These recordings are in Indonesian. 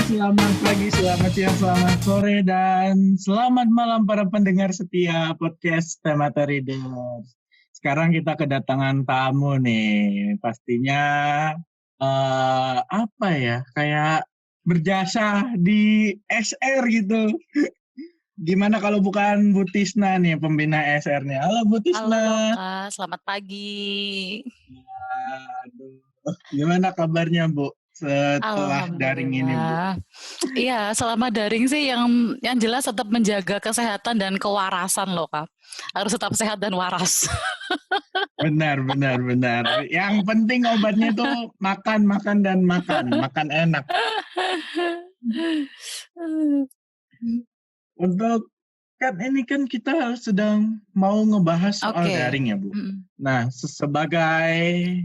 selamat pagi, selamat siang, selamat sore, dan selamat malam para pendengar setia podcast Temata Readers. Sekarang kita kedatangan tamu nih, pastinya apa ya, kayak berjasa di SR gitu. Gimana kalau bukan Bu Tisna nih, pembina SR-nya? Halo Bu Halo Tisna. Kak, selamat pagi. Aduh, gimana kabarnya Bu setelah daring ini Bu? Alhamdulillah. Iya, selama daring sih yang jelas tetap menjaga kesehatan dan kewarasan loh Kak. Harus tetap sehat dan waras. Benar. Yang penting obatnya tuh makan, dan makan enak. Untuk ini kan kita sedang mau ngebahas soal Oke. daring ya Bu. Mhm. Nah, sebagai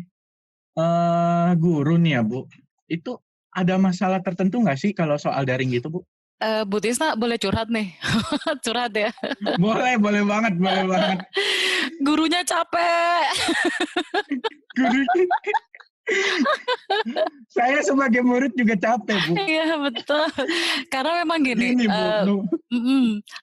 guru nih ya Bu, itu ada masalah tertentu nggak sih kalau soal daring gitu Bu? Bu Tisna boleh curhat nih? Curhat ya? Boleh banget. Gurunya capek. Guru, saya sebagai murid juga capek Bu. Iya betul. Karena memang gini, Gini Bu,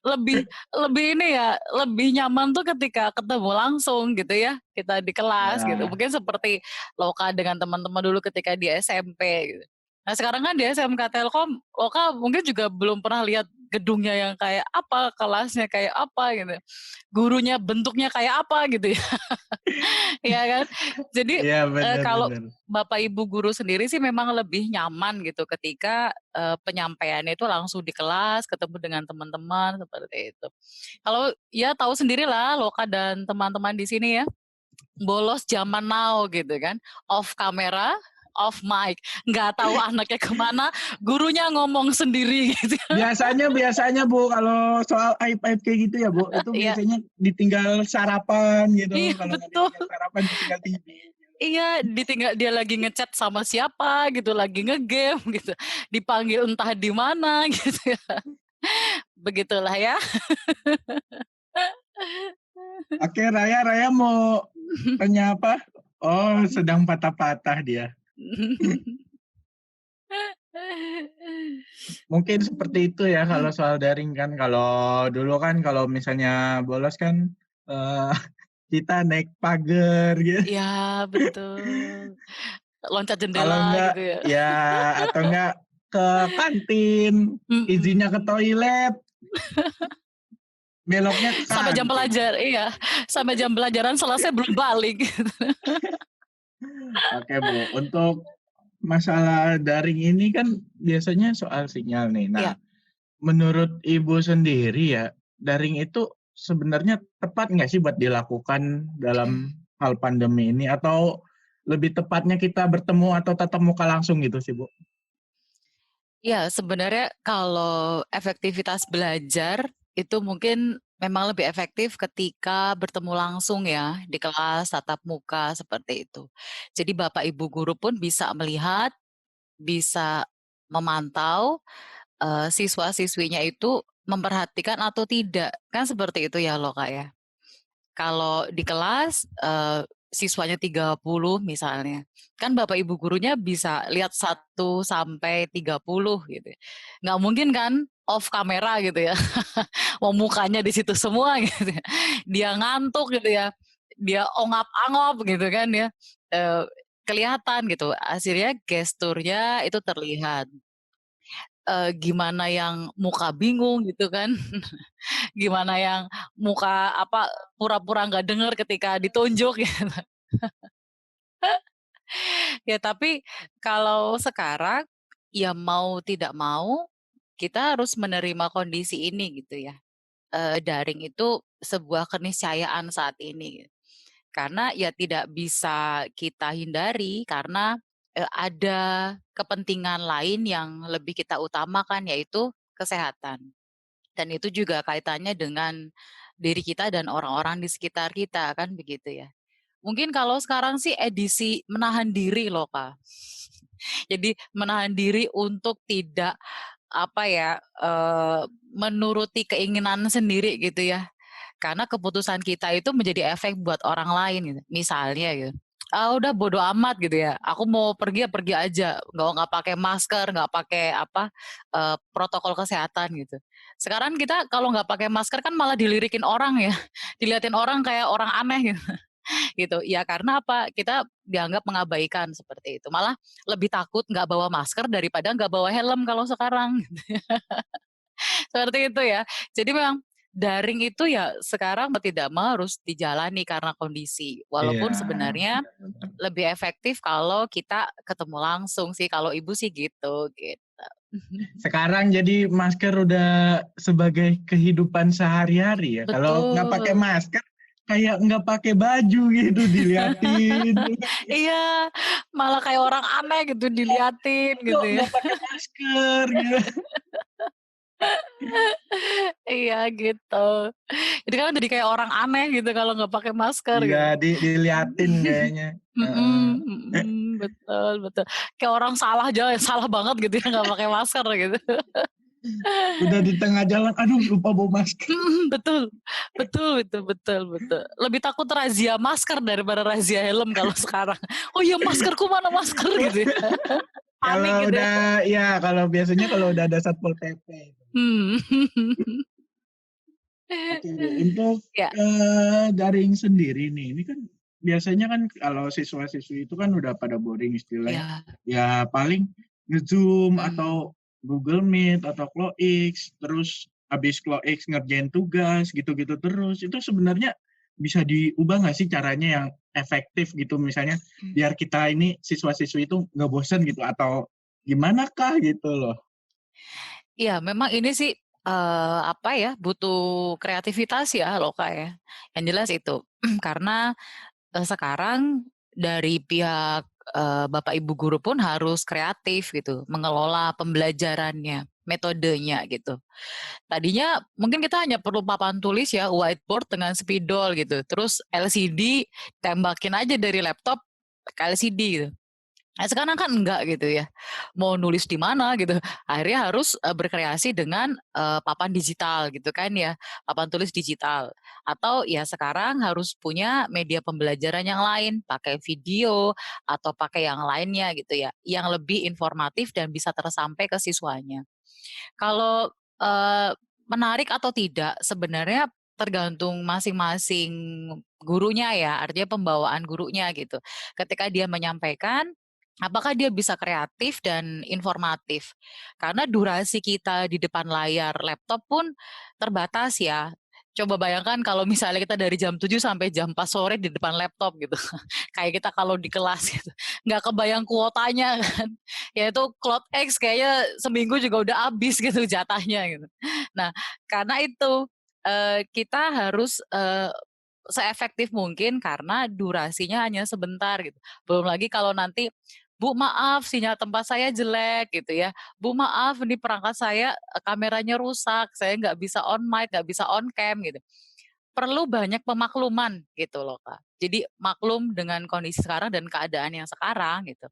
lebih ini ya, lebih nyaman tuh ketika ketemu langsung gitu ya, kita di kelas gitu. ya, Mungkin seperti Loka dengan teman-teman dulu ketika di SMP gitu. Nah sekarang kan di SMK Telkom, Loka mungkin juga belum pernah lihat gedungnya yang kayak apa, kelasnya kayak apa gitu. Gurunya bentuknya kayak apa gitu ya. Iya kan? Jadi iya kalau benar. Bapak Ibu guru sendiri sih memang lebih nyaman gitu ketika penyampaiannya itu langsung di kelas, ketemu dengan teman-teman seperti itu. Kalau ya tahu sendirilah Loka dan teman-teman di sini ya, bolos zaman now gitu kan, off kamera, off mic, nggak tahu anaknya kemana, gurunya ngomong sendiri gitu. Biasanya Bu, kalau soal aib-aib kayak gitu ya Bu, itu Iya, biasanya ditinggal sarapan gitu, iya kalau nggak betul. ditinggal sarapan ditinggal tidur. Iya, ditinggal dia lagi ngechat sama siapa gitu, lagi ngegame gitu, dipanggil entah di mana gitu ya. Begitulah ya. Oke, Raya mau tanya apa? Oh, sedang patah-patah dia. Mungkin seperti itu ya kalau soal daring kan. Kalau dulu kan kalau misalnya bolos kan eh, kita naik pagar gitu. Iya, betul. Loncat Kalau jendela enggak gitu ya. ya, atau enggak ke kantin, izinnya ke Mhm. toilet, beloknya ke Sampai jam kantin. pelajar iya, sampai jam pelajaran selesai belum balik gitu. Oke Bu, untuk masalah daring ini kan biasanya soal sinyal nih. Iya. Nah, menurut Ibu sendiri ya, daring itu sebenarnya tepat nggak sih buat dilakukan dalam hal pandemi ini? Atau lebih tepatnya kita bertemu atau tatap muka langsung gitu sih Bu? Iya, sebenarnya kalau efektivitas belajar itu mungkin memang lebih efektif ketika bertemu langsung ya, di kelas tatap muka seperti itu. Jadi Bapak Ibu guru pun bisa melihat, bisa memantau, siswa-siswinya itu memperhatikan atau tidak, kan seperti itu ya loh Kak ya. Kalau di kelas, siswanya 30 misalnya, kan Bapak Ibu gurunya bisa lihat 1 sampai 30 gitu ya. Nggak mungkin kan off kamera gitu ya, mau mukanya di situ semua gitu ya. Dia ngantuk gitu ya, dia ongap-angop gitu kan ya, eee, kelihatan gitu, hasilnya gesturnya itu terlihat. Gimana yang muka bingung gitu kan, gimana yang muka apa, pura-pura nggak dengar ketika ditunjuk gitu. Ya tapi kalau sekarang, ya mau tidak mau, kita harus menerima kondisi ini gitu ya. Daring itu sebuah keniscayaan saat ini. Karena ya tidak bisa kita hindari karena, ada kepentingan lain yang lebih kita utamakan yaitu kesehatan. Dan itu juga kaitannya dengan diri kita dan orang-orang di sekitar kita kan begitu ya. Mungkin kalau sekarang sih edisi menahan diri loh, Kak. Jadi menahan diri untuk tidak, apa ya, menuruti keinginan sendiri gitu ya. Karena keputusan kita itu menjadi efek buat orang lain gitu. Misalnya gitu, Udah bodo amat gitu ya, aku mau pergi ya pergi aja, nggak pakai masker, nggak pakai apa, protokol kesehatan gitu. Sekarang kita kalau nggak pakai masker kan malah dilirikin orang ya, dilihatin orang kayak orang aneh gitu gitu. Ya karena apa, kita dianggap mengabaikan seperti itu, malah lebih takut nggak bawa masker daripada nggak bawa helm kalau sekarang. Seperti itu ya. Jadi memang daring itu ya sekarang mau tidak mau harus dijalani karena kondisi. Iya, Walaupun sebenarnya benar. lebih efektif kalau kita ketemu langsung sih, kalau ibu sih gitu, gitu. Sekarang jadi masker udah sebagai kehidupan sehari-hari ya. Kalau nggak pakai Betul. masker, kayak nggak pakai baju gitu, diliatin. Iya, malah kayak orang aneh gitu diliatin Kok gitu ya. nggak pakai masker gitu. Iya gitu. Jadi kan jadi kayak orang aneh gitu kalau nggak pakai masker Iya, gitu. diliatin kayaknya. Heeh. Mhm mhm, betul betul. Kayak orang salah aja, salah banget gitu ya nggak pakai masker gitu. Udah di tengah jalan, aduh lupa bawa masker. Mhm, betul. Betul betul betul betul. Lebih takut razia masker daripada razia helm kalau sekarang. "Oh iya maskerku mana masker?" Gitu ya. Panik Kalau gitu ya. udah ya kalau biasanya kalau udah ada Satpol PP. Hmm. Oke, untuk, Ya daring sendiri nih, ini kan biasanya kan kalau siswa-siswi itu kan udah pada boring istilahnya, ya, ya paling nge-Zoom mmm, atau Google Meet atau Cloix, terus habis Cloix ngerjain tugas gitu-gitu terus. Itu sebenarnya bisa diubah nggak sih caranya yang efektif gitu misalnya, mmm. biar kita ini siswa-siswi itu nggak bosen gitu atau gimana kah gitu loh? Iya memang ini sih, apa ya, butuh kreativitas ya loh, Kak, ya. Yang jelas itu, karena sekarang dari pihak, bapak ibu guru pun harus kreatif gitu, mengelola pembelajarannya, metodenya gitu. Tadinya mungkin kita hanya perlu papan tulis ya, whiteboard dengan spidol gitu, terus LCD tembakin aja dari laptop ke LCD gitu. Nah, sekarang kan enggak gitu ya, mau nulis di mana gitu, akhirnya harus, berkreasi dengan, papan digital gitu kan ya, papan tulis digital. Atau ya sekarang harus punya media pembelajaran yang lain, pakai video atau pakai yang lainnya gitu ya, yang lebih informatif dan bisa tersampai ke siswanya. Kalau, menarik atau tidak sebenarnya tergantung masing-masing gurunya ya, artinya pembawaan gurunya gitu. Ketika dia menyampaikan, apakah dia bisa kreatif dan informatif. Karena durasi kita di depan layar laptop pun terbatas ya. Coba bayangkan kalau misalnya kita dari jam 7 sampai jam 4 sore di depan laptop gitu. Kayak kita kalau di kelas gitu, nggak kebayang kuotanya kan. Ya itu Cloud X kayaknya seminggu juga udah habis gitu jatahnya gitu. Nah, karena itu, kita harus, seefektif mungkin karena durasinya hanya sebentar gitu. Belum lagi kalau nanti, "Bu maaf sinyal tempat saya jelek," gitu ya, "Bu maaf ini perangkat saya, kameranya rusak, saya nggak bisa on mic, nggak bisa on cam," gitu. Perlu banyak pemakluman gitu loh, Kak. Jadi maklum dengan kondisi sekarang dan keadaan yang sekarang gitu.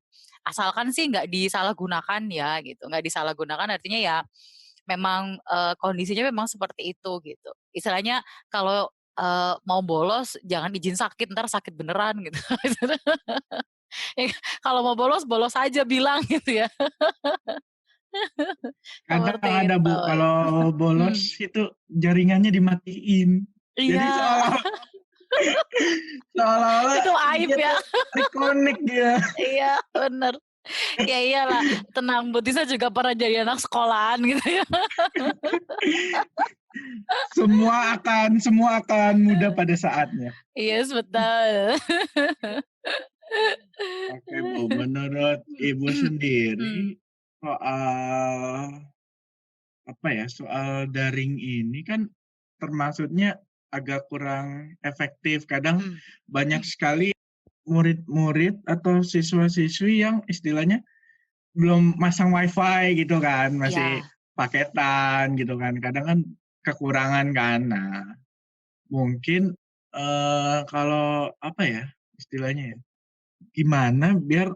Asalkan sih nggak disalahgunakan ya gitu, nggak disalahgunakan artinya ya memang, kondisinya memang seperti itu gitu. Istilahnya kalau, mau bolos jangan izin sakit, entar sakit beneran gitu. Ya kalau mau bolos, bolos aja bilang gitu ya, Kadang seperti ada itu. Bu, kalau bolos Mhm. itu jaringannya dimatiin. Jadi Iya, seolah-olah itu aib dia ya. tuh reconnect dia. Iya, bener. Ya iyalah, tenang, Butisnya juga pernah jadi anak sekolahan gitu ya. Semua akan mudah pada saatnya. Yes, betul. Oke Bu, menurut Ibu Mhm, sendiri soal apa ya, soal daring ini kan termasuknya agak kurang efektif. Kadang mhm, banyak sekali murid-murid atau siswa-siswi yang istilahnya belum masang WiFi gitu kan, masih iya, paketan gitu kan, kadang kan kekurangan kan. Nah, mungkin, kalau apa ya istilahnya ya, gimana biar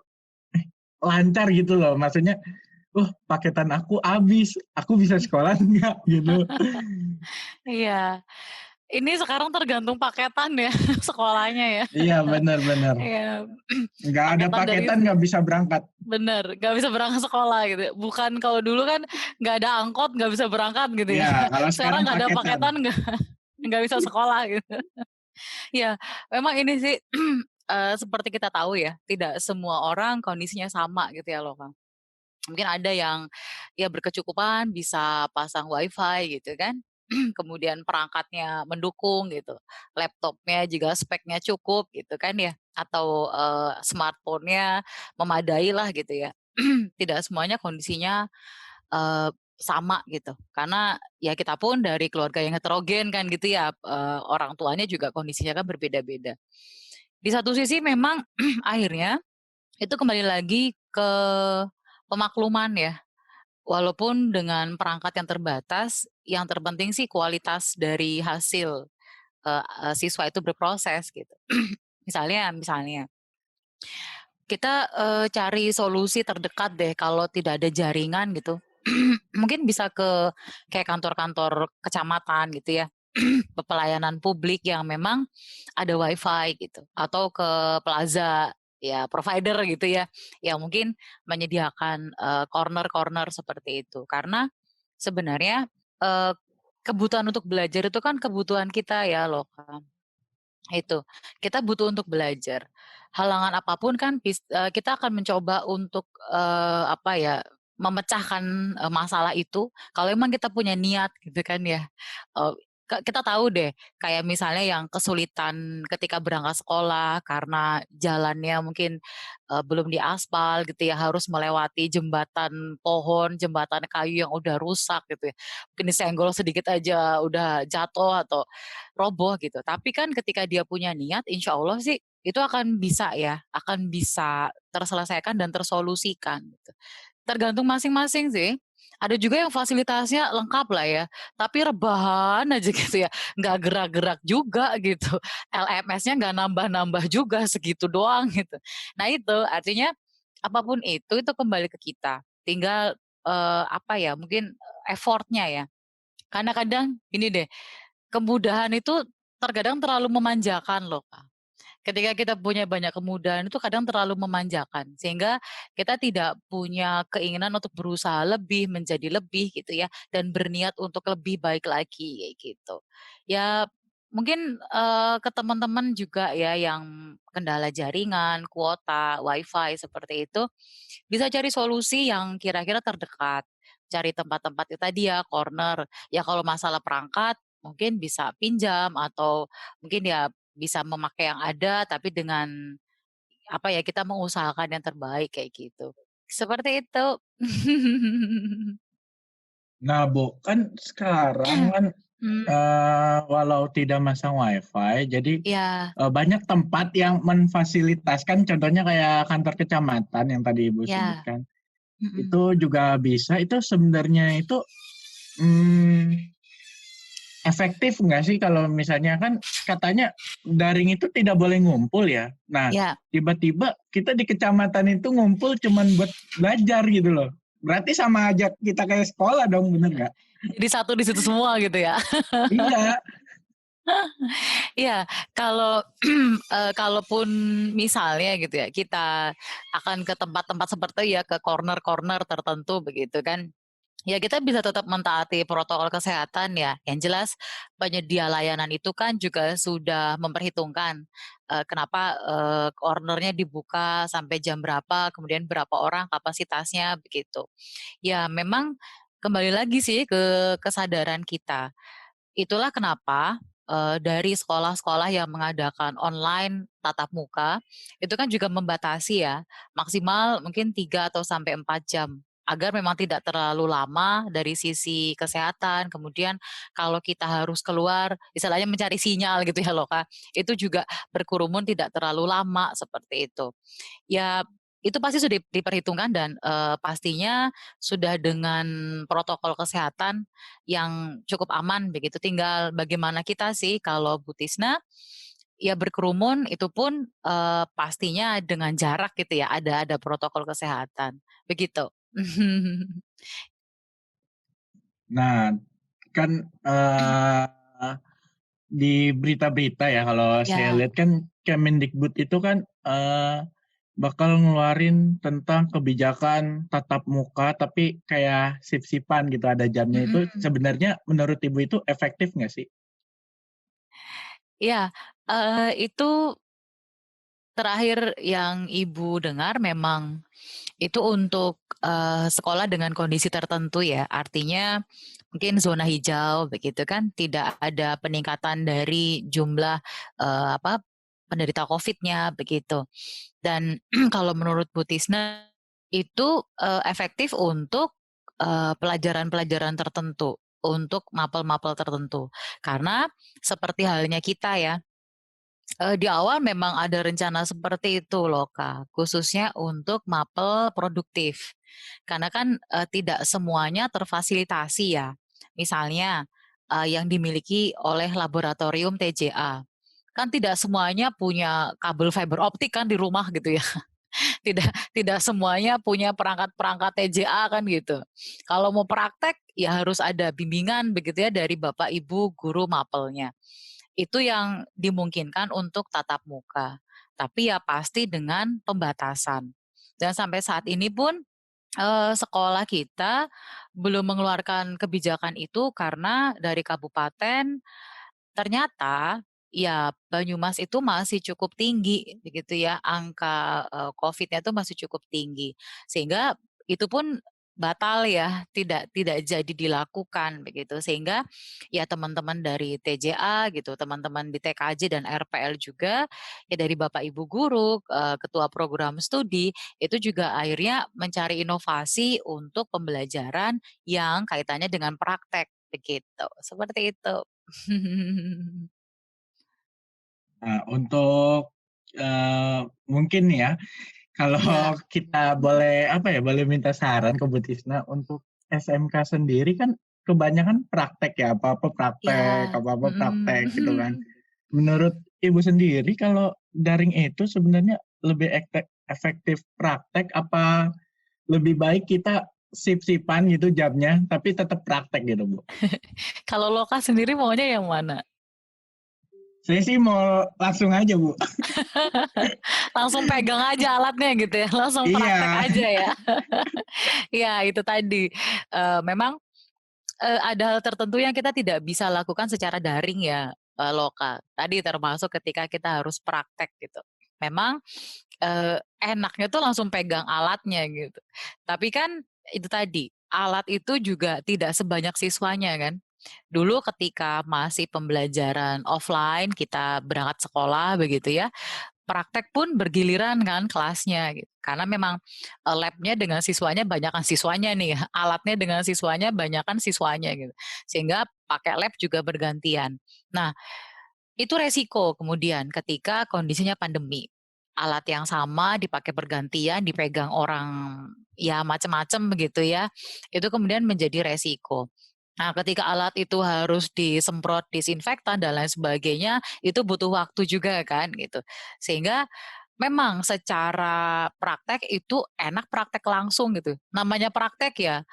lancar gitu loh, maksudnya, "Oh paketan aku habis, aku bisa sekolah nggak?" Gitu. iya. Ini sekarang tergantung paketan ya, sekolahnya ya. Iya, benar-benar. Iya, Nggak ada paketan dari paketan nggak bisa berangkat. bener, nggak bisa berangkat sekolah gitu. Bukan kalau dulu kan nggak ada angkot, nggak bisa berangkat gitu ya. Iya, kalau Sekarang sekarang nggak ada paketan. paketan, nggak bisa sekolah gitu. Ya, memang ini sih, seperti kita tahu ya, tidak semua orang kondisinya sama gitu ya loh, Kang. Mungkin ada yang ya berkecukupan bisa pasang WiFi gitu kan, kemudian perangkatnya mendukung gitu, laptopnya juga speknya cukup gitu kan ya, atau, smartphone-nya memadai lah gitu ya. Tidak semuanya kondisinya, eee, sama gitu, karena ya kita pun dari keluarga yang heterogen kan gitu ya, orang tuanya juga kondisinya kan berbeda-beda. Di satu sisi memang akhirnya itu kembali lagi ke pemakluman ya. Walaupun dengan perangkat yang terbatas, yang terpenting sih kualitas dari hasil, siswa itu berproses gitu. Misalnya kita, cari solusi terdekat deh kalau tidak ada jaringan gitu, mungkin bisa ke kayak kantor-kantor kecamatan gitu ya, pelayanan publik yang memang ada WiFi gitu, atau ke plaza, ya provider gitu ya, yang mungkin menyediakan, corner-corner seperti itu. Karena sebenarnya, eee, kebutuhan untuk belajar itu kan kebutuhan kita ya loh, Kak. Itu, kita butuh untuk belajar. Halangan apapun kan kita akan mencoba untuk, apa ya, memecahkan, masalah itu kalau memang kita punya niat gitu kan ya. Eee, kita tahu deh kayak misalnya yang kesulitan ketika berangkat sekolah karena jalannya mungkin, belum diaspal gitu ya, harus melewati jembatan pohon, jembatan kayu yang udah rusak gitu ya. Mungkin disenggol sedikit aja udah jatuh atau roboh gitu. Tapi kan ketika dia punya niat, insya Allah sih itu akan bisa ya, akan bisa terselesaikan dan tersolusikan gitu. Tergantung masing-masing sih. Ada juga yang fasilitasnya lengkap lah ya, tapi rebahan aja gitu ya, nggak gerak-gerak juga gitu. LMS-nya nggak nambah-nambah juga, segitu doang gitu. Nah itu, artinya apapun itu kembali ke kita. Tinggal, apa ya, mungkin effort-nya ya. Karena kadang gini deh, kemudahan itu terkadang terlalu memanjakan loh, Kak. Ketika kita punya banyak kemudahan itu kadang terlalu memanjakan, sehingga kita tidak punya keinginan untuk berusaha lebih, menjadi lebih gitu ya, dan berniat untuk lebih baik lagi, kayak gitu. Ya mungkin, ke teman-teman juga ya yang kendala jaringan, kuota, WiFi seperti itu, bisa cari solusi yang kira-kira terdekat. Cari tempat-tempat itu tadi ya, corner. Ya kalau masalah perangkat, mungkin bisa pinjam atau mungkin ya bisa memakai yang ada, tapi dengan apa ya, kita mengusahakan yang terbaik kayak gitu. Seperti itu. Nah, Bu, kan sekarang kan, Mmm, walau tidak masang WiFi, jadi, iya banyak tempat yang memfasilitaskan, contohnya kayak kantor kecamatan yang tadi Ibu iya, sebutkan, mhm, itu juga bisa, itu sebenarnya itu, mmm, efektif nggak sih kalau misalnya kan katanya daring itu tidak boleh ngumpul ya. Nah, iya. tiba-tiba kita di kecamatan itu ngumpul cuman buat belajar gitu loh. Berarti sama aja kita kayak sekolah dong, bener nggak? Jadi satu di situ semua gitu ya. Iya, Iya, kalau, kalaupun misalnya gitu ya, kita akan ke tempat-tempat seperti ya, ke corner-corner tertentu begitu kan, ya kita bisa tetap mentaati protokol kesehatan ya. Yang jelas penyedia layanan itu kan juga sudah memperhitungkan, kenapa, corner-nya dibuka sampai jam berapa, kemudian berapa orang kapasitasnya, begitu. Ya memang kembali lagi sih ke kesadaran kita. Itulah kenapa, dari sekolah-sekolah yang mengadakan online tatap muka, itu kan juga membatasi ya, maksimal mungkin 3 atau sampai 4 jam, agar memang tidak terlalu lama dari sisi kesehatan, kemudian kalau kita harus keluar, istilahnya mencari sinyal gitu ya loh, Kak, itu juga berkerumun tidak terlalu lama, seperti itu. Ya, itu pasti sudah diperhitungkan dan, pastinya sudah dengan protokol kesehatan yang cukup aman begitu, tinggal bagaimana kita sih kalau Bu Tisna, ya berkerumun itu pun, pastinya dengan jarak gitu ya, ada protokol kesehatan, begitu. nah kan, di berita-berita ya kalau saya Ya. lihat kan Kemendikbud itu kan bakal ngeluarin tentang kebijakan tatap muka tapi kayak sip-sipan gitu ada jamnya itu Mhm. sebenarnya menurut Ibu itu efektif nggak sih? Iya, itu terakhir yang Ibu dengar memang itu untuk, sekolah dengan kondisi tertentu ya, artinya mungkin zona hijau begitu kan, tidak ada peningkatan dari jumlah, penderita Covid-nya begitu. Dan kalau menurut Bu Tisna itu, efektif untuk, pelajaran-pelajaran tertentu, untuk mapel-mapel tertentu. Karena seperti halnya kita ya, di awal memang ada rencana seperti itu loh, Kak, khususnya untuk mapel produktif. Karena kan, tidak semuanya terfasilitasi ya. Misalnya, yang dimiliki oleh laboratorium TJA. Kan tidak semuanya punya kabel fiber optik kan di rumah gitu ya. Tidak tidak semuanya punya perangkat-perangkat TJA kan gitu. Kalau mau praktek, ya harus ada bimbingan begitu ya dari bapak ibu guru mapelnya. Itu yang dimungkinkan untuk tatap muka. Tapi ya pasti dengan pembatasan. Dan sampai saat ini pun, sekolah kita belum mengeluarkan kebijakan itu karena dari kabupaten ternyata, ya Banyumas itu masih cukup tinggi begitu ya, angka, Covid-nya itu masih cukup tinggi. Sehingga itu pun batal ya, tidak jadi dilakukan begitu. Sehingga ya teman-teman dari TJA gitu, teman-teman di TKJ dan RPL juga, ya dari Bapak Ibu guru, ketua program studi, itu juga akhirnya mencari inovasi untuk pembelajaran yang kaitannya dengan praktek begitu, seperti itu. Nah, untuk mungkin ya kalau Iya, kita boleh apa ya boleh minta saran ke Bu Tisna untuk SMK sendiri kan kebanyakan praktek ya iya, apa-apa mhm. praktek gitu kan. Menurut Ibu sendiri kalau daring itu sebenarnya lebih efektif praktek apa lebih baik kita sip-sipan gitu jamnya tapi tetap praktek gitu Bu? Kalau Loka sendiri maunya yang mana? Saya sih mau langsung aja Bu. Langsung pegang aja alatnya gitu ya, langsung praktek Iya. aja ya. Iya itu tadi, memang, ada hal tertentu yang kita tidak bisa lakukan secara daring ya, Loka. Tadi termasuk ketika kita harus praktek gitu. Memang, enaknya tuh langsung pegang alatnya gitu. Tapi kan itu tadi, alat itu juga tidak sebanyak siswanya kan. Dulu ketika masih pembelajaran offline, kita berangkat sekolah begitu ya, praktek pun bergiliran kan kelasnya gitu. Karena memang, lab-nya dengan siswanya banyakan siswanya nih, alatnya dengan siswanya banyakan siswanya gitu. Sehingga pakai lab juga bergantian. Nah, itu resiko kemudian ketika kondisinya pandemi. Alat yang sama dipakai bergantian, dipegang orang ya macam-macam begitu ya, itu kemudian menjadi resiko. Nah, ketika alat itu harus disemprot disinfektan dan lain sebagainya, itu butuh waktu juga kan gitu. Sehingga memang secara praktek itu enak praktek langsung gitu. Namanya praktek ya,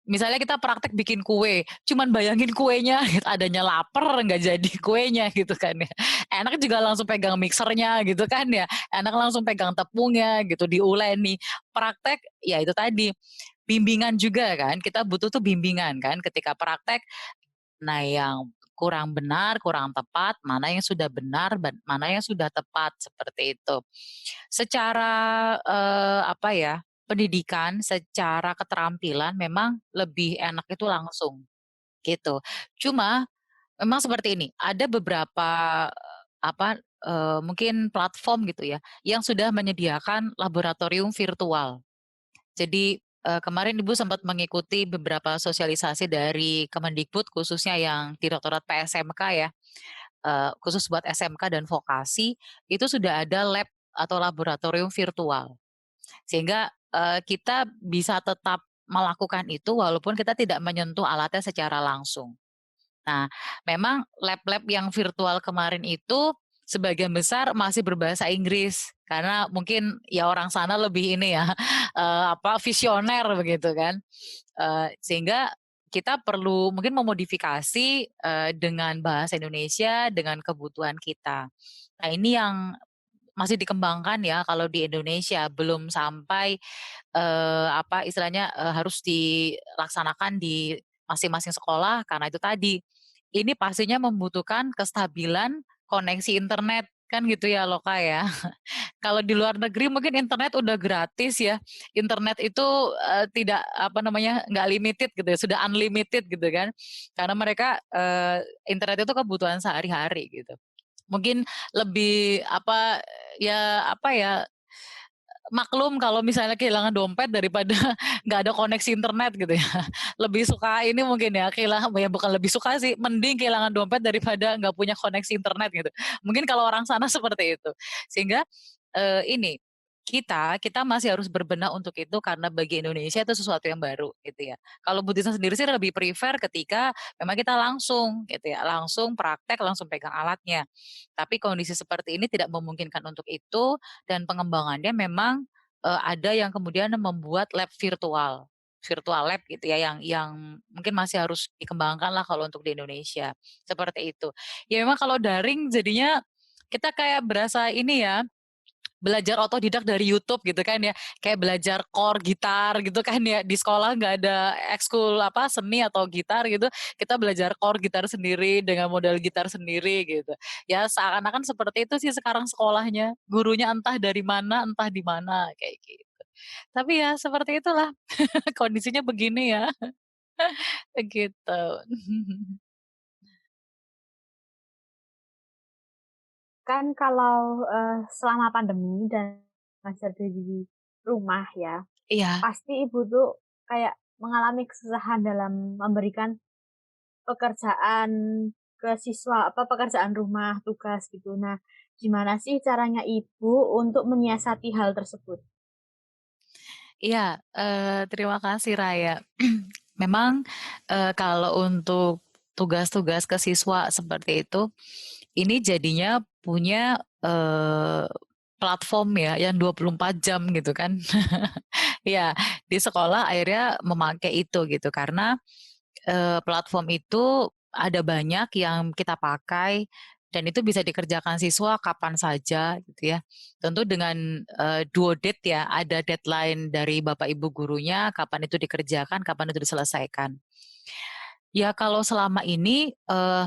misalnya kita praktek bikin kue, cuman bayangin kuenya, gitu, adanya lapar nggak jadi kuenya gitu kan ya. Enak juga langsung pegang mixernya gitu kan ya, enak langsung pegang tepungnya gitu, diuleni. Praktek, ya itu tadi, bimbingan juga kan, kita butuh tuh bimbingan kan ketika praktek, nah yang kurang benar, kurang tepat, mana yang sudah benar, mana yang sudah tepat, seperti itu. Secara, apa ya, pendidikan, secara keterampilan memang lebih enak itu langsung, gitu. Cuma memang seperti ini, ada beberapa, mungkin platform gitu ya, yang sudah menyediakan laboratorium virtual. Jadi, kemarin Ibu sempat mengikuti beberapa sosialisasi dari Kemendikbud khususnya yang Direktorat PSMK ya, khusus buat SMK dan vokasi, itu sudah ada lab atau laboratorium virtual. Sehingga, kita bisa tetap melakukan itu walaupun kita tidak menyentuh alatnya secara langsung. Nah, memang lab-lab yang virtual kemarin itu sebagian besar masih berbahasa Inggris, karena mungkin ya orang sana lebih ini ya, visioner begitu kan. Sehingga kita perlu mungkin memodifikasi, dengan bahasa Indonesia, dengan kebutuhan kita. Nah ini yang masih dikembangkan ya kalau di Indonesia, belum sampai, apa istilahnya, harus dilaksanakan di masing-masing sekolah karena itu tadi, ini pastinya membutuhkan kestabilan koneksi internet, kan gitu ya loh, Kak, ya. Kalau di luar negeri mungkin internet udah gratis ya, internet itu, tidak apa namanya, nggak limited gitu ya, sudah unlimited gitu kan. Karena mereka, internet itu kebutuhan sehari-hari gitu. Mungkin lebih apa, ya apa ya, maklum kalau misalnya kehilangan dompet daripada nggak ada koneksi internet gitu ya. Lebih suka ini mungkin ya, ya bukan lebih suka sih, mending kehilangan dompet daripada nggak punya koneksi internet gitu. Mungkin kalau orang sana seperti itu. Sehingga, ini, kita masih harus berbenah untuk itu karena bagi Indonesia itu sesuatu yang baru gitu ya. Kalau Buddhisme sendiri sih lebih prefer ketika memang kita langsung gitu ya, langsung praktek, langsung pegang alatnya. Tapi kondisi seperti ini tidak memungkinkan untuk itu dan pengembangannya memang, ada yang kemudian membuat lab virtual, virtual lab gitu ya yang mungkin masih harus dikembangkan lah kalau untuk di Indonesia, seperti itu. Ya memang kalau daring jadinya kita kayak berasa ini ya, belajar otodidak dari YouTube gitu kan ya, kayak belajar chord gitar gitu kan ya, di sekolah nggak ada ekskul apa, seni atau gitar gitu, kita belajar chord gitar sendiri dengan modal gitar sendiri gitu. Ya seakan-akan seperti itu sih sekarang sekolahnya, gurunya entah dari mana, entah di mana, kayak gitu. Tapi ya seperti itulah, kondisinya begini ya, begitu. Kan kalau, selama pandemi dan belajar dari rumah ya, Iya, pasti Ibu tuh kayak mengalami kesusahan dalam memberikan pekerjaan ke siswa, apa, pekerjaan rumah, tugas gitu. Nah, gimana sih caranya Ibu untuk menyiasati hal tersebut? iya, terima kasih Raya. Memang, kalau untuk tugas-tugas ke siswa seperti itu, ini jadinya punya, platform ya yang 24 jam gitu kan. Iya, di sekolah akhirnya memakai itu gitu karena, platform itu ada banyak yang kita pakai dan itu bisa dikerjakan siswa kapan saja gitu ya. Tentu dengan, due date ya, ada deadline dari bapak ibu gurunya kapan itu dikerjakan, kapan itu diselesaikan. Ya kalau selama ini,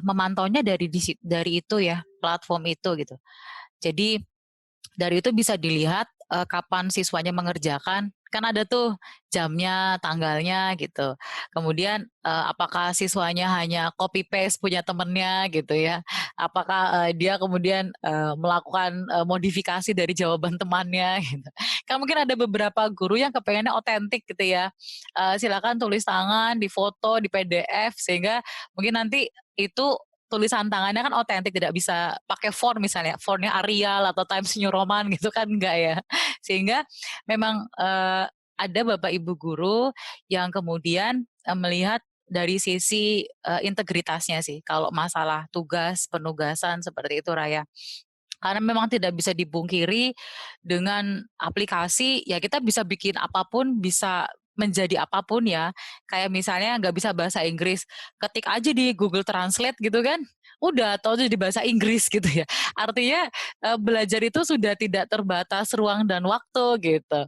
memantaunya dari itu ya, platform itu gitu. Jadi dari itu bisa dilihat, kapan siswanya mengerjakan, kan ada tuh jamnya, tanggalnya gitu. Kemudian, apakah siswanya hanya copy paste punya temennya gitu ya, apakah, dia kemudian, melakukan, modifikasi dari jawaban temannya gitu. Kan mungkin ada beberapa guru yang kepengennya otentik gitu ya, silakan tulis tangan, difoto, di PDF sehingga mungkin nanti itu tulisan tangannya kan otentik, tidak bisa pakai font misalnya, fontnya Arial atau Times New Roman gitu kan, enggak ya. Sehingga memang, ada bapak ibu guru yang kemudian, melihat dari sisi, integritasnya sih, kalau masalah tugas, penugasan seperti itu, Raya. Karena memang tidak bisa dipungkiri dengan aplikasi, ya kita bisa bikin apapun, bisa menjadi apapun ya. Kayak misalnya nggak bisa bahasa Inggris, ketik aja di Google Translate gitu kan, udah tahu jadi bahasa Inggris gitu ya. Artinya, belajar itu sudah tidak terbatas ruang dan waktu gitu.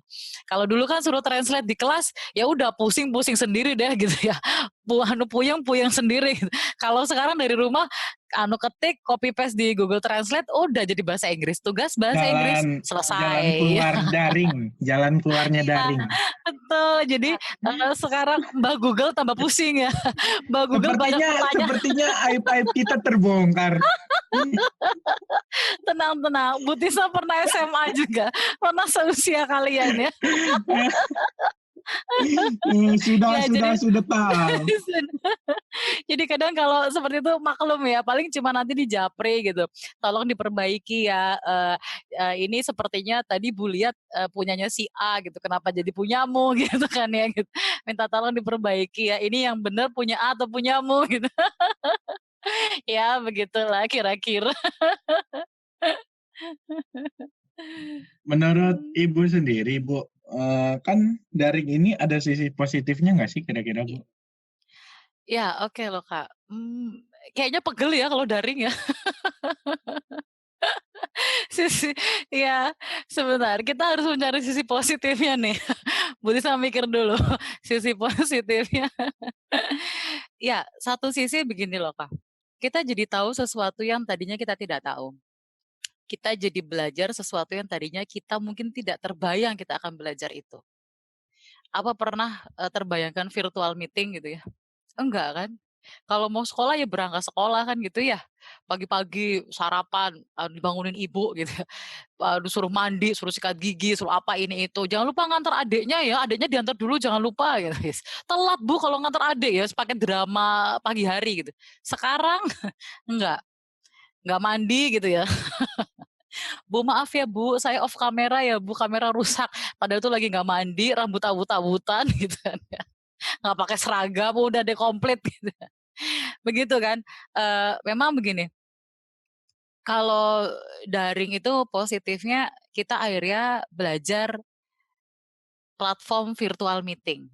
Kalau dulu kan suruh translate di kelas, ya udah pusing-pusing sendiri deh gitu ya, puyeng-puyeng sendiri gitu. Kalau sekarang dari rumah ketik, copy paste di Google Translate, udah jadi bahasa Inggris, tugas bahasa Inggris, Jalan jalan selesai. keluar daring, jalan keluarnya Iya, daring. betul. Jadi, sekarang Mbak Google tambah pusing ya. Mbak Google banyak Sepertinya pertanyaan. sepertinya aib-aib kita terbongkar. Tenang tenang, Bu Tisa pernah SMA juga, pernah seusia kalian ya. Sudah Ya sudah jadi sudah tahu. jadi kadang kalau seperti itu maklum ya, paling cuma nanti di japri gitu, "Tolong diperbaiki ya, ini sepertinya tadi Bu lihat, punyanya si A gitu, kenapa jadi punyamu?" Gitu kan ya, gitu. Minta tolong diperbaiki ya, "Ini yang bener punya A atau punyamu?" Gitu. Ya begitulah kira-kira. Menurut Ibu sendiri, Bu, kan daring ini ada sisi positifnya nggak sih kira-kira, Bu? Ya, oke loh, Kak. Kayaknya pegel ya kalau daring ya. Sisi ya, sebentar, kita harus mencari sisi positifnya nih. Bu Tisa mikir dulu sisi positifnya. Ya, satu sisi begini loh, Kak. Kita jadi tahu sesuatu yang tadinya kita tidak tahu. Kita jadi belajar sesuatu yang tadinya kita mungkin tidak terbayang kita akan belajar itu. Apa pernah, terbayangkan virtual meeting gitu ya? Enggak kan? Kalau mau sekolah ya berangkat sekolah kan gitu ya. Pagi-pagi sarapan, dibangunin ibu gitu ya. Suruh mandi, suruh sikat gigi, suruh apa ini itu. Jangan lupa ngantar adiknya ya, adiknya diantar dulu jangan lupa gitu. Telat Bu kalau ngantar adik ya, pakai drama pagi hari gitu. Sekarang enggak mandi gitu ya. Bu maaf ya Bu, saya off kamera ya Bu, kamera rusak. Padahal tuh lagi nggak mandi, rambut abut-abutan gitu kan ya. Nggak pakai seragam, udah deh komplit gitu. Begitu kan. Memang begini, kalau daring itu positifnya kita akhirnya belajar platform virtual meeting.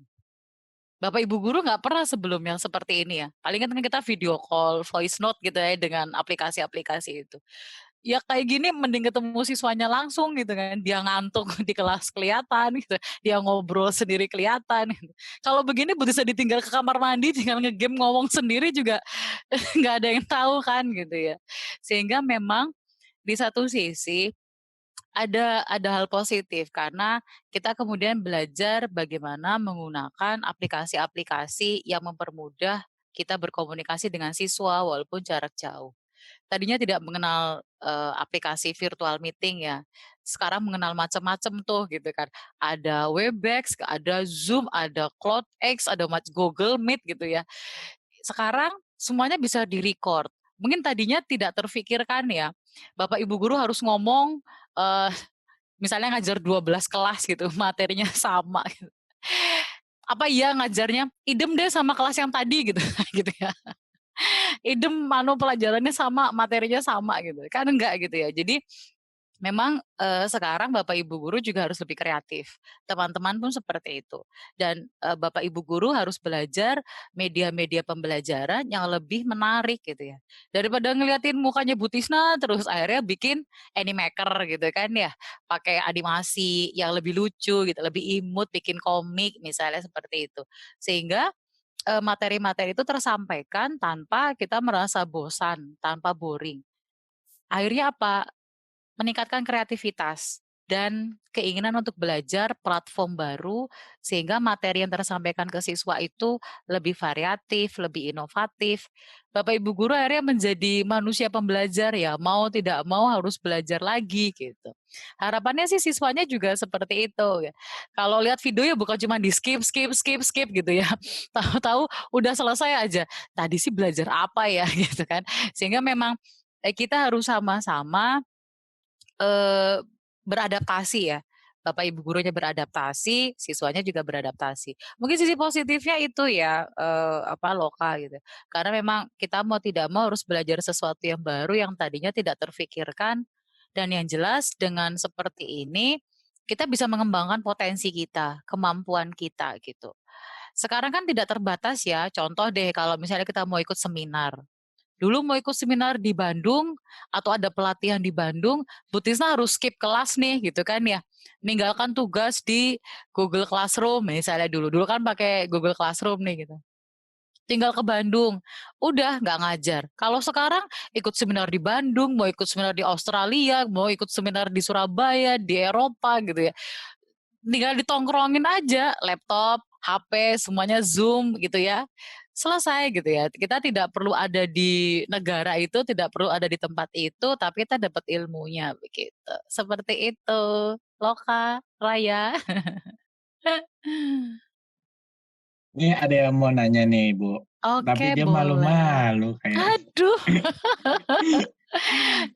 Bapak Ibu guru nggak pernah sebelum yang seperti ini ya. Palingan kan kita video call, voice note gitu ya dengan aplikasi-aplikasi itu. Ya kayak gini mending ketemu siswanya langsung gitu kan, dia ngantuk di kelas kelihatan gitu, dia ngobrol sendiri kelihatan gitu. Kalau begini bisa ditinggal ke kamar mandi tinggal ngegame ngomong sendiri juga nggak ada yang tahu kan gitu ya. Sehingga memang di satu sisi ada hal positif karena kita kemudian belajar bagaimana menggunakan aplikasi-aplikasi yang mempermudah kita berkomunikasi dengan siswa walaupun jarak jauh. Tadinya tidak mengenal, aplikasi virtual meeting ya, sekarang mengenal macam-macam tuh gitu kan. Ada Webex, ada Zoom, ada CloudX, ada Google Meet gitu ya. Sekarang semuanya bisa di-record. Mungkin tadinya tidak terfikirkan ya, Bapak Ibu guru harus ngomong, eee, misalnya ngajar 12 kelas gitu, materinya sama gitu. Apa iya ngajarnya, idem deh sama kelas yang tadi gitu, gitu ya. Idem pelajarannya sama, materinya sama gitu, kan enggak gitu ya. Jadi memang, sekarang Bapak Ibu guru juga harus lebih kreatif, teman-teman pun seperti itu. Dan, Bapak Ibu guru harus belajar media-media pembelajaran yang lebih menarik gitu ya. Daripada ngeliatin mukanya Bu Tisna terus akhirnya bikin Animaker gitu kan ya, pakai animasi yang lebih lucu gitu, lebih imut, bikin komik misalnya seperti itu. Sehingga materi-materi itu tersampaikan tanpa kita merasa bosan, tanpa boring. Akhirnya apa? Meningkatkan kreativitas dan keinginan untuk belajar platform baru, sehingga materi yang tersampaikan ke siswa itu lebih variatif, lebih inovatif. Bapak Ibu guru akhirnya menjadi manusia pembelajar ya, mau tidak mau harus belajar lagi gitu. Harapannya sih siswanya juga seperti itu ya. Kalau lihat video ya bukan cuma di skip skip skip skip gitu ya. Tahu-tahu udah selesai aja. Tadi sih belajar apa ya gitu kan. Sehingga memang kita harus sama-sama Eee, beradaptasi ya. Bapak Ibu gurunya beradaptasi, siswanya juga beradaptasi. Mungkin sisi positifnya itu ya, loka gitu. Karena memang kita mau tidak mau harus belajar sesuatu yang baru yang tadinya tidak terfikirkan, dan yang jelas dengan seperti ini, kita bisa mengembangkan potensi kita, kemampuan kita gitu. Sekarang kan tidak terbatas ya, contoh deh kalau misalnya kita mau ikut seminar. Dulu mau ikut seminar di Bandung atau ada pelatihan di Bandung, Bu Tisna harus skip kelas nih gitu kan ya. Meninggalkan tugas di Google Classroom misalnya dulu. Dulu kan pakai Google Classroom nih gitu. Tinggal ke Bandung, udah nggak ngajar. Kalau sekarang ikut seminar di Bandung, mau ikut seminar di Australia, mau ikut seminar di Surabaya, di Eropa gitu ya. Tinggal ditongkrongin aja, laptop, HP, semuanya Zoom gitu ya. Selesai gitu ya. Kita tidak perlu ada di negara itu, tidak perlu ada di tempat itu, tapi kita dapat ilmunya begitu. Seperti itu, Loka, Raya. Ini ada yang mau nanya nih, Bu. Tapi Oke, dia boleh. malu-malu kayaknya. Aduh.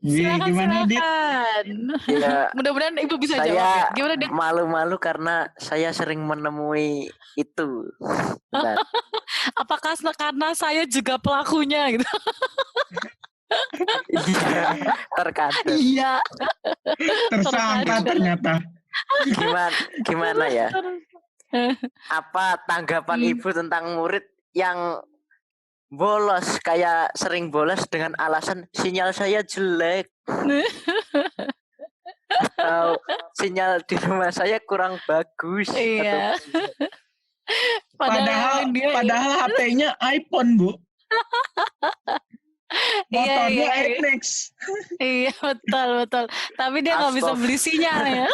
Silakan, Gimana, Dit? silakan. Ya, Mudah-mudahan Ibu bisa jawab ya. saya Gimana, Dit? malu-malu karena saya sering menemui itu. Bentar. Apakah karena saya juga pelakunya gitu? Iya, terkadang. Iya. Tersangka ternyata. Gimana ya? Apa tanggapan Hmm. Ibu tentang murid yang bolos, kayak sering bolos dengan alasan sinyal saya jelek atau sinyal di rumah saya kurang bagus atau Iya. Padahal dia padahal HP-nya iPhone, Bu. iya Motornya iya. NMAX. Iya betul. Tapi dia nggak bisa beli sinyal ya.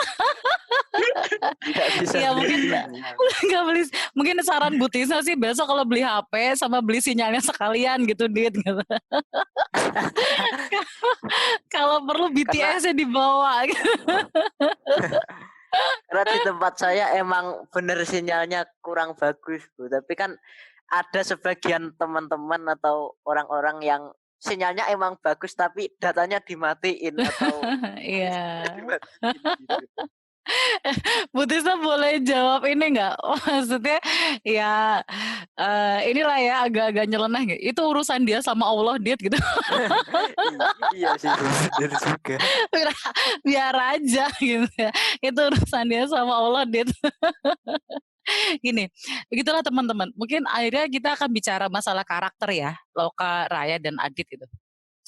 tidak bisa Iya beli mungkin sinyal. nggak beli. Mungkin saran Bu Tisna sih besok kalau beli HP sama beli sinyalnya sekalian gitu, Dit. Gitu. Kalau perlu BTS-nya dibawa. Karena di tempat saya emang bener sinyalnya kurang bagus, Bu. Tapi kan ada sebagian teman-teman atau orang-orang yang sinyalnya emang bagus tapi datanya dimatiin atau Iya. dimatiin gitu. Bu Tisna boleh jawab ini nggak? Maksudnya ya inilah ya agak-agak nyeleneh gitu. Itu urusan dia sama Allah, Dit gitu. Iya sih, bener juga. Biar aja gitu ya. Itu urusan dia sama Allah, Dit. Gini, begitulah teman-teman. Mungkin akhirnya kita akan bicara masalah karakter ya, Loka, Raya, dan Adit itu.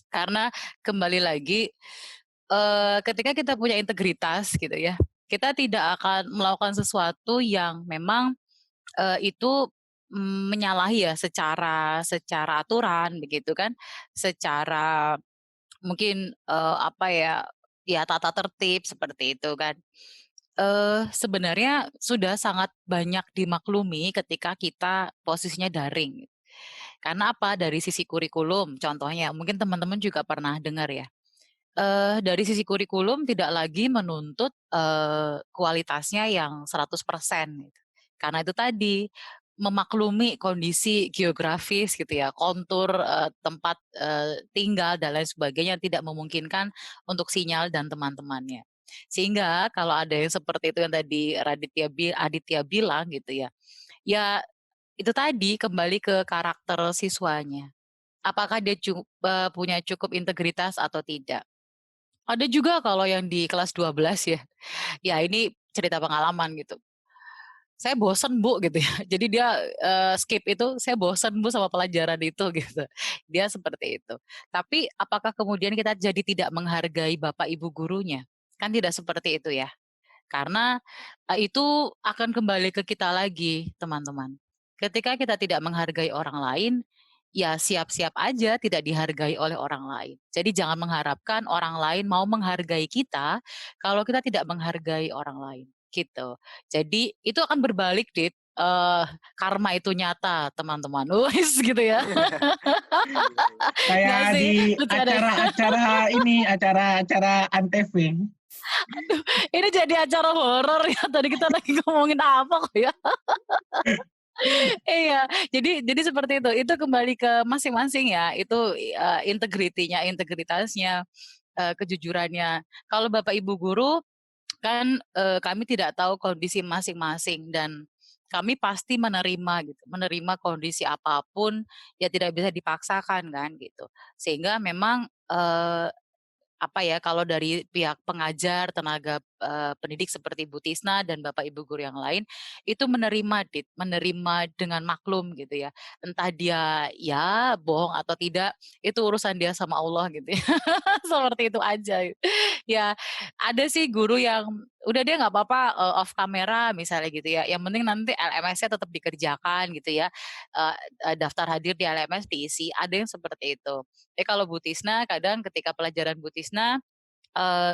Karena kembali lagi, ketika kita punya integritas gitu ya, kita tidak akan melakukan sesuatu yang memang itu menyalahi ya secara aturan begitu kan, secara mungkin ya tata tertib seperti itu kan. Sebenarnya sudah sangat banyak dimaklumi ketika kita posisinya daring. Karena apa? Dari sisi kurikulum contohnya, mungkin teman-teman juga pernah dengar ya. Dari sisi kurikulum tidak lagi menuntut, kualitasnya yang 100% gitu. Karena itu tadi, memaklumi kondisi geografis gitu ya, kontur, tempat, tinggal dan lain sebagainya yang tidak memungkinkan untuk sinyal dan teman-temannya. Sehingga kalau ada yang seperti itu yang tadi Aditya bilang gitu ya, ya itu tadi kembali ke karakter siswanya. Apakah dia punya cukup integritas atau tidak. Ada juga kalau yang di kelas 12 ya. Ya ini cerita pengalaman gitu. Saya bosen Bu gitu ya. Jadi dia skip itu, saya bosen Bu sama pelajaran itu gitu. Dia seperti itu. Tapi apakah kemudian kita jadi tidak menghargai Bapak Ibu gurunya? Kan tidak seperti itu ya. Karena itu akan kembali ke kita lagi teman-teman. Ketika kita tidak menghargai orang lain, ya siap-siap aja tidak dihargai oleh orang lain. Jadi jangan mengharapkan orang lain mau menghargai kita kalau kita tidak menghargai orang lain, gitu. Jadi itu akan berbalik, Dit. Karma itu nyata, teman-teman. Wis gitu ya. Nggak Kayak sih? di Lucu ada. acara Antv. Ini jadi acara horor ya. Tadi kita lagi ngomongin apa kok ya? Iya, jadi seperti itu. Itu kembali ke masing-masing ya. Itu integritasnya, kejujurannya. Kalau Bapak Ibu guru kan kami tidak tahu kondisi masing-masing dan kami pasti menerima kondisi apapun ya tidak bisa dipaksakan kan gitu. Sehingga memang kalau dari pihak pengajar, tenaga, pendidik seperti Bu Tisna dan Bapak Ibu guru yang lain, itu menerima dengan maklum gitu ya. Entah dia ya bohong atau tidak, itu urusan dia sama Allah gitu ya. Seperti itu aja. Ya, ada sih guru yang udah deh nggak apa-apa off kamera misalnya gitu ya. Yang penting nanti LMS-nya tetap dikerjakan gitu ya. Daftar hadir di LMS diisi. Ada yang seperti itu. Kalau Bu Tisna kadang ketika pelajaran Bu Tisna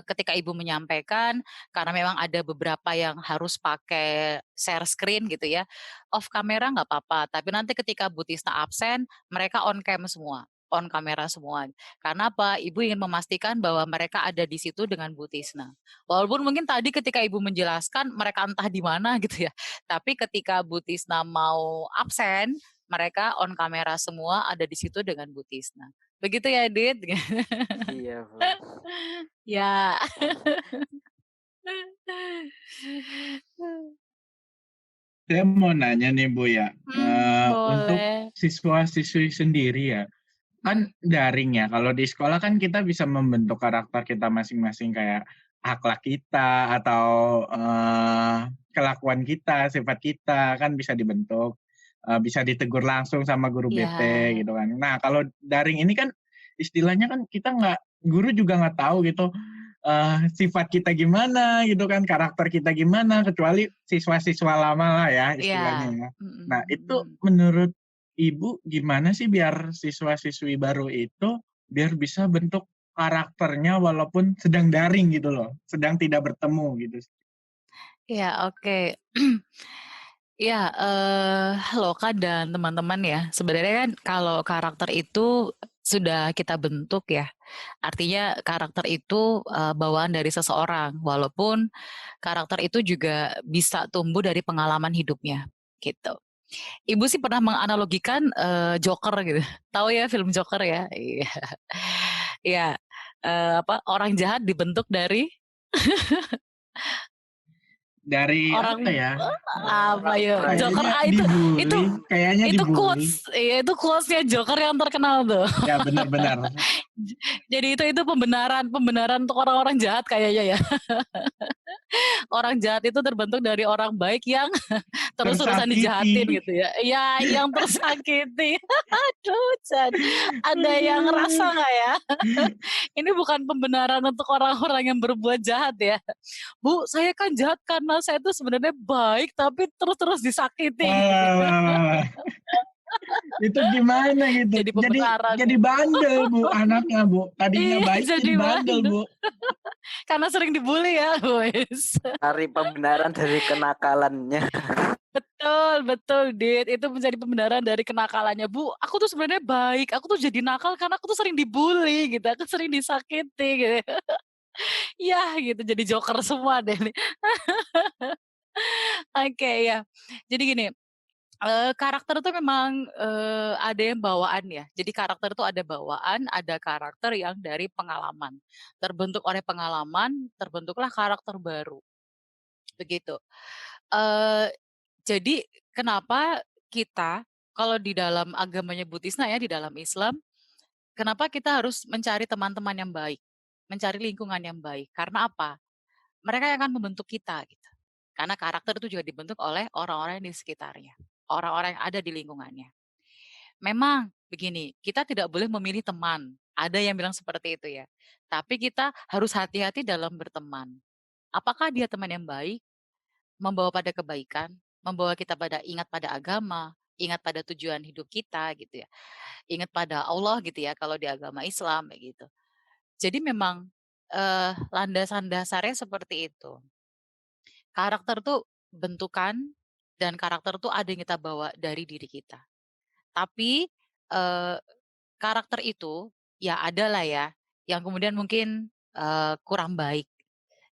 ketika Ibu menyampaikan karena memang ada beberapa yang harus pakai share screen gitu ya, off kamera nggak apa-apa, tapi nanti ketika Bu Tisna absen, mereka on cam semua, on kamera semua. Karena apa? Ibu ingin memastikan bahwa mereka ada di situ dengan Bu Tisna. Walaupun mungkin tadi ketika Ibu menjelaskan mereka entah di mana gitu ya, tapi ketika Bu Tisna mau absen, mereka on kamera semua ada di situ dengan Bu Tisna. Begitu ya, Dit? Iya, Bu. Ya. Saya mau nanya nih Bu ya, untuk Boleh. siswa-siswi sendiri ya, kan daring ya. Kalau di sekolah kan kita bisa membentuk karakter kita masing-masing kayak akhlak kita atau kelakuan kita, sifat kita kan bisa dibentuk. bisa ditegur langsung sama guru BT Iya. gitu kan. Nah, kalau daring ini kan istilahnya kan kita guru juga nggak tahu gitu sifat kita gimana gitu kan, karakter kita gimana, kecuali siswa-siswa lama lah ya istilahnya Iya. ya. Mhm Nah, itu mhm. menurut Ibu gimana sih biar siswa-siswi baru itu biar bisa bentuk karakternya walaupun sedang daring gitu loh, sedang tidak bertemu gitu. Iya, oke. Iya, Loka dan teman-teman ya, sebenarnya kan kalau karakter itu sudah kita bentuk ya, artinya karakter itu, bawaan dari seseorang, walaupun karakter itu juga bisa tumbuh dari pengalaman hidupnya, gitu. Ibu sih pernah menganalogikan, Joker gitu, tahu ya film Joker ya? Iya. Iya, orang jahat dibentuk dari Dari apa orang ya, apa orang ya, baik. Joker, kayaknya itu kayaknya itu dibully. quotes, iya itu quotes-nya Joker yang terkenal tuh. Ya benar-benar. Jadi itu pembenaran untuk orang-orang jahat kayaknya ya. Orang jahat itu terbentuk dari orang baik yang terus-terusan dijahatin Tersakiti. gitu ya. Iya, yang tersakiti. Aduh, ada yang ngerasa nggak ya? Ini bukan pembenaran untuk orang-orang yang berbuat jahat ya. Bu, saya kan jahat karena saya tuh sebenarnya baik tapi terus-terus disakiti gitu. Wah, wah, wah, wah. Itu gimana gitu? Jadi Jadi pembenaran. bandel Bu anaknya Bu. Tadinya Iya, baik jadi jadi bandel bandel. Bu. Karena sering dibully ya, wes. Cari pembenaran dari kenakalannya. Betul, betul, Dit. Itu menjadi pembenaran dari kenakalannya. Bu, aku tuh sebenarnya baik. Aku tuh jadi nakal karena aku tuh sering dibully gitu. Aku sering disakiti gitu. Yah gitu, jadi joker semua deh nih. Oke, ya. Jadi gini, karakter itu memang, ada yang bawaan ya. Jadi karakter itu ada bawaan, ada karakter yang dari pengalaman. Terbentuk oleh pengalaman, terbentuklah karakter baru, begitu. Eee, jadi kenapa kita kalau di dalam agamanya Buddhisme ya, di dalam Islam, kenapa kita harus mencari teman-teman yang baik, mencari lingkungan yang baik, karena apa? Mereka yang akan membentuk kita gitu. Karena karakter itu juga dibentuk oleh orang-orang yang di sekitarnya, orang-orang yang ada di lingkungannya. Memang begini, kita tidak boleh memilih teman, ada yang bilang seperti itu ya. Tapi kita harus hati-hati dalam berteman. Apakah dia teman yang baik, membawa pada kebaikan, membawa kita pada ingat pada agama, ingat pada tujuan hidup kita gitu ya, ingat pada Allah gitu ya kalau di agama Islam kayak gitu. Jadi memang, landasan dasarnya seperti itu. Karakter tuh bentukan dan karakter tuh ada yang kita bawa dari diri kita. Tapi, eee, karakter itu ya ada lah ya, yang kemudian mungkin, kurang baik.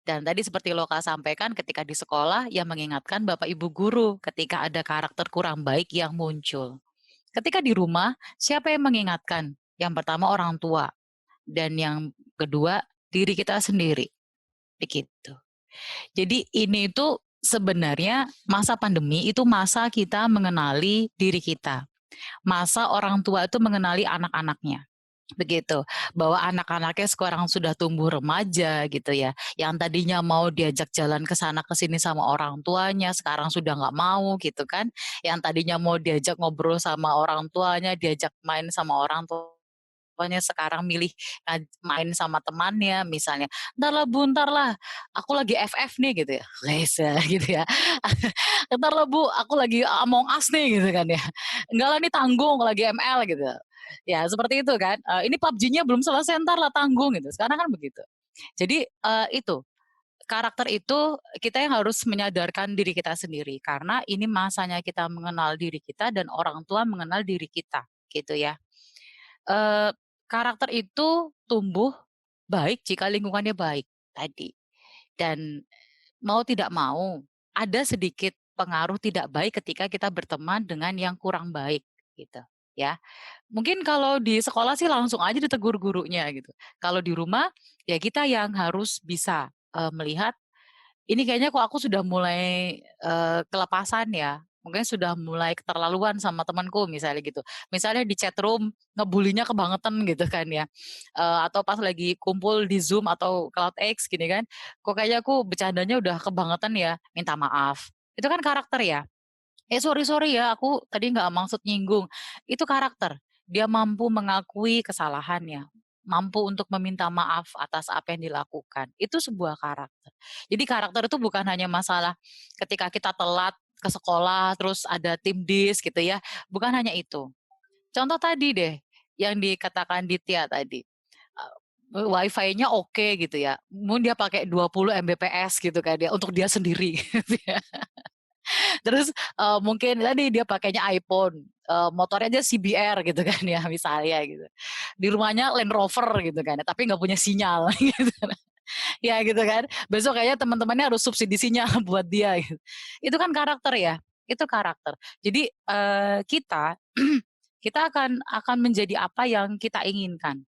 Dan tadi seperti Loka sampaikan ketika di sekolah ya mengingatkan Bapak Ibu guru ketika ada karakter kurang baik yang muncul. Ketika di rumah, siapa yang mengingatkan? Yang pertama orang tua dan yang kedua diri kita sendiri, begitu. Jadi ini itu sebenarnya masa pandemi itu masa kita mengenali diri kita. Masa orang tua itu mengenali anak-anaknya. Begitu, bahwa anak-anaknya sekarang sudah tumbuh remaja gitu ya, yang tadinya mau diajak jalan ke sana ke sini sama orang tuanya, sekarang sudah nggak mau gitu kan. Yang tadinya mau diajak ngobrol sama orang tuanya, diajak main sama orang tuanya, sekarang milih main sama temannya misalnya, "Entarlah Bu, entarlah, aku lagi FF nih," gitu ya, wes gitu ya. "Entarlah Bu, aku lagi Among Us nih," gitu kan ya. "Enggak lah nih tanggung, lagi ML," gitu. Ya seperti itu kan, "Ini PUBG-nya belum selesai, entarlah tanggung," gitu. Sekarang kan begitu. Jadi, itu, karakter itu kita yang harus menyadarkan diri kita sendiri, karena ini masanya kita mengenal diri kita dan orang tua mengenal diri kita, gitu ya. Eee, Karakter itu tumbuh baik jika lingkungannya baik tadi, dan mau tidak mau ada sedikit pengaruh tidak baik ketika kita berteman dengan yang kurang baik gitu ya. Mungkin kalau di sekolah sih langsung aja ditegur gurunya gitu. Kalau di rumah ya kita yang harus bisa, melihat ini kayaknya kok aku sudah mulai, kelepasan ya, mungkin sudah mulai keterlaluan sama temanku misalnya gitu. Misalnya di chat room ngebulinya kebangetan gitu kan ya, atau pas lagi kumpul di Zoom atau CloudX gini kan, kok kayaknya aku bercandanya udah kebangetan ya, minta maaf. Itu kan karakter ya, Sorry ya, aku tadi nggak maksud nyinggung. Itu karakter. Dia mampu mengakui kesalahannya, mampu untuk meminta maaf atas apa yang dilakukan. Itu sebuah karakter. Jadi karakter itu bukan hanya masalah ketika kita telat ke sekolah, terus ada tim dis gitu ya, bukan hanya itu. Contoh tadi deh, yang dikatakan Ditya tadi, WiFi-nya oke gitu ya, mungkin dia pakai 20 Mbps gitu kan ya, untuk dia sendiri gitu ya. Terus, mungkin tadi dia pakainya iPhone, motornya aja CBR gitu kan ya misalnya gitu. Di rumahnya Land Rover gitu kan ya, tapi nggak punya sinyal gitu. Ya gitu kan, besok kayaknya teman-temannya harus subsidi sinyal buat dia gitu. Itu kan karakter ya, itu karakter. Jadi, kita kita akan menjadi apa yang kita inginkan.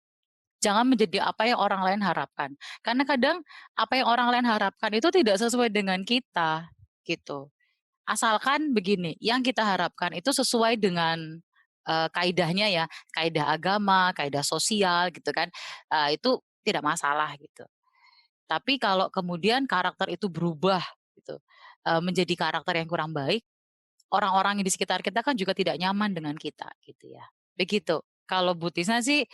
Jangan menjadi apa yang orang lain harapkan. Karena kadang apa yang orang lain harapkan itu tidak sesuai dengan kita, gitu. Asalkan begini, yang kita harapkan itu sesuai dengan, kaidahnya ya, kaidah agama, kaidah sosial gitu kan, itu tidak masalah gitu. Tapi kalau kemudian karakter itu berubah gitu, menjadi karakter yang kurang baik, orang-orang yang di sekitar kita kan juga tidak nyaman dengan kita gitu ya, begitu. Kalau Bu Tisna sih,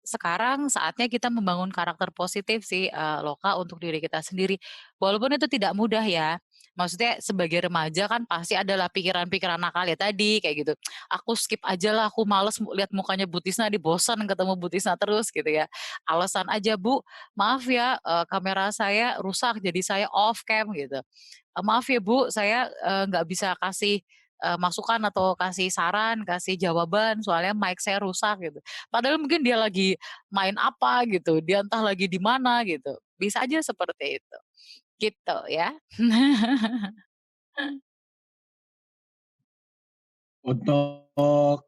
sekarang saatnya kita membangun karakter positif sih, Loka, untuk diri kita sendiri. Walaupun itu tidak mudah ya, maksudnya sebagai remaja kan pasti adalah pikiran-pikiran nakal ya tadi kayak gitu, "Aku skip aja lah, aku males lihat mukanya Bu Tisna, bosan ketemu Bu Tisna terus," gitu ya. Alasan aja, "Bu, maaf ya, kamera saya rusak jadi saya off cam," gitu. Maaf ya Bu, saya, nggak bisa kasih, masukan atau kasih saran, kasih jawaban soalnya mic saya rusak gitu. Padahal mungkin dia lagi main apa gitu, dia entah lagi di mana gitu. Bisa aja seperti itu, gitu ya. Untuk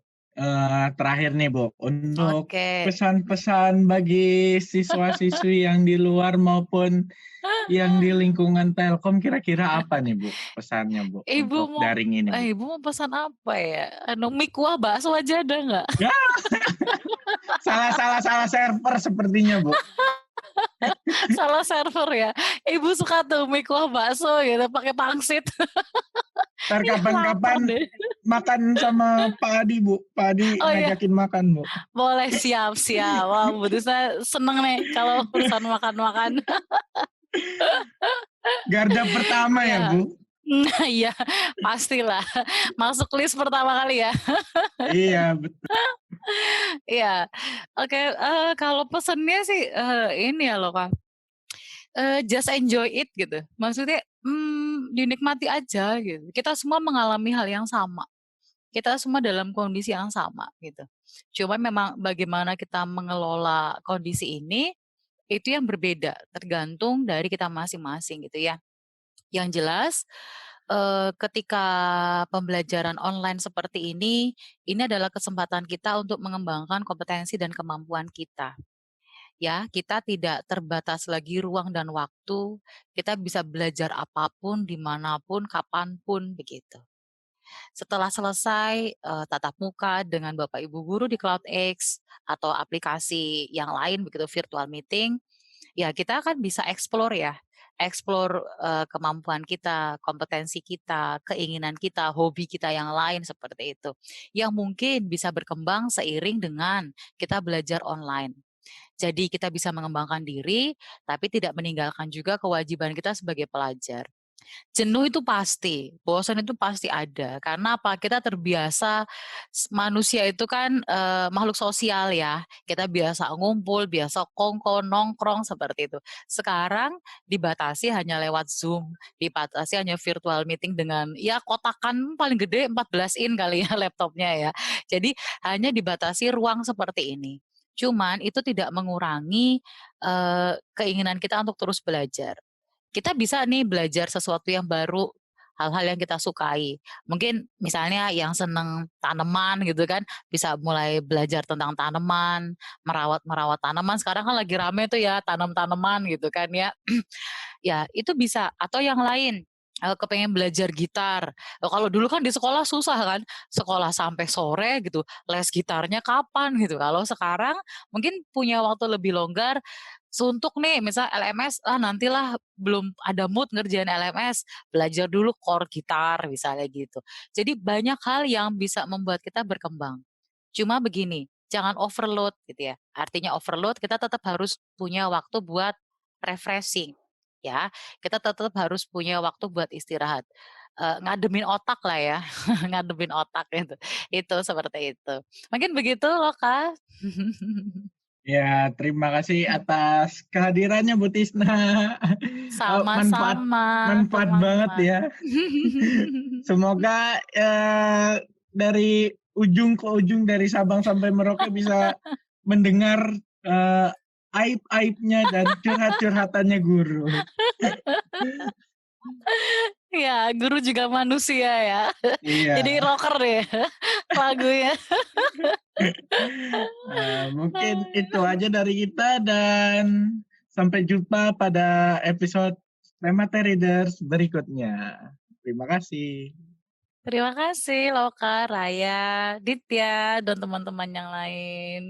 terakhir nih Bu, untuk Oke. pesan-pesan bagi siswa-siswi yang di luar maupun yang di lingkungan Telkom kira-kira apa nih Bu pesannya Bu untuk daring ini Bu? Ibu mau pesan apa ya? Mie kuah bakso aja ada nggak? Ya, salah server sepertinya Bu. Salah server ya? Ibu suka tuh mie kuah bakso gitu pakai pangsit. Ntar Ih, lapar kapan-kapan deh. makan sama Pak Adi Bu, Pak Adi Oh iya, ngajakin makan Bu. boleh, siap. Wah, Bu Tisna seneng nih kalau urusan makan-makan. Garda pertama ya Iya. Bu. Nah, iya, pastilah. Masuk list pertama kali ya. Iya betul. Iya. Oke, kalau pesennya sih, ini ya loh, Kak, just enjoy it gitu. Maksudnya, dinikmati aja gitu. Kita semua mengalami hal yang sama. Kita semua dalam kondisi yang sama gitu. Cuma memang bagaimana kita mengelola kondisi ini, itu yang berbeda, tergantung dari kita masing-masing gitu ya. Yang jelas, ketika pembelajaran online seperti ini adalah kesempatan kita untuk mengembangkan kompetensi dan kemampuan kita. Ya, kita tidak terbatas lagi ruang dan waktu, kita bisa belajar apapun, dimanapun, kapanpun, begitu. Setelah selesai, tatap muka dengan Bapak Ibu guru di CloudX atau aplikasi yang lain begitu virtual meeting, ya kita akan bisa explore ya, explore, kemampuan kita, kompetensi kita, keinginan kita, hobi kita yang lain seperti itu. Yang mungkin bisa berkembang seiring dengan kita belajar online. Jadi kita bisa mengembangkan diri, tapi tidak meninggalkan juga kewajiban kita sebagai pelajar. Jenuh itu pasti, bosan itu pasti ada. Karena apa? Kita terbiasa, manusia itu kan, makhluk sosial ya. Kita biasa ngumpul, biasa kongko, nongkrong seperti itu. Sekarang dibatasi hanya lewat Zoom, dibatasi hanya virtual meeting dengan ya kotakan paling gede 14 in kali ya laptopnya ya. Jadi hanya dibatasi ruang seperti ini. Cuman itu tidak mengurangi, keinginan kita untuk terus belajar. Kita bisa nih belajar sesuatu yang baru, hal-hal yang kita sukai. Mungkin misalnya yang seneng tanaman gitu kan, bisa mulai belajar tentang tanaman, merawat tanaman, sekarang kan lagi rame tuh ya tanam tanaman gitu kan ya. Ya itu bisa, atau yang lain, kepengen belajar gitar. Kalau dulu kan di sekolah susah kan, sekolah sampai sore gitu, les gitarnya kapan gitu. Kalau sekarang mungkin punya waktu lebih longgar, suntuk nih misal LMS, nantilah belum ada mood ngerjain LMS, belajar dulu core gitar misalnya gitu. Jadi banyak hal yang bisa membuat kita berkembang. Cuma begini, jangan overload gitu ya. Artinya overload kita tetap harus punya waktu buat refreshing ya. Kita tetap harus punya waktu buat istirahat. Ngademin otak lah ya, ngademin otak itu. Itu seperti itu. Mungkin begitu loh Kak. Ya, terima kasih atas kehadirannya Bu Tisna. Manfaat Sama-sama banget teman-teman. ya. Semoga dari ujung ke ujung, dari Sabang sampai Merauke bisa mendengar aib-aibnya dan curhat-curhatannya guru. Ya, guru juga manusia ya. Iya. Jadi rocker deh lagunya. Mungkin itu aja dari kita dan sampai jumpa pada episode Remate Readers berikutnya. Terima kasih. Terima kasih Loka, Raya, Ditya, dan teman-teman yang lain.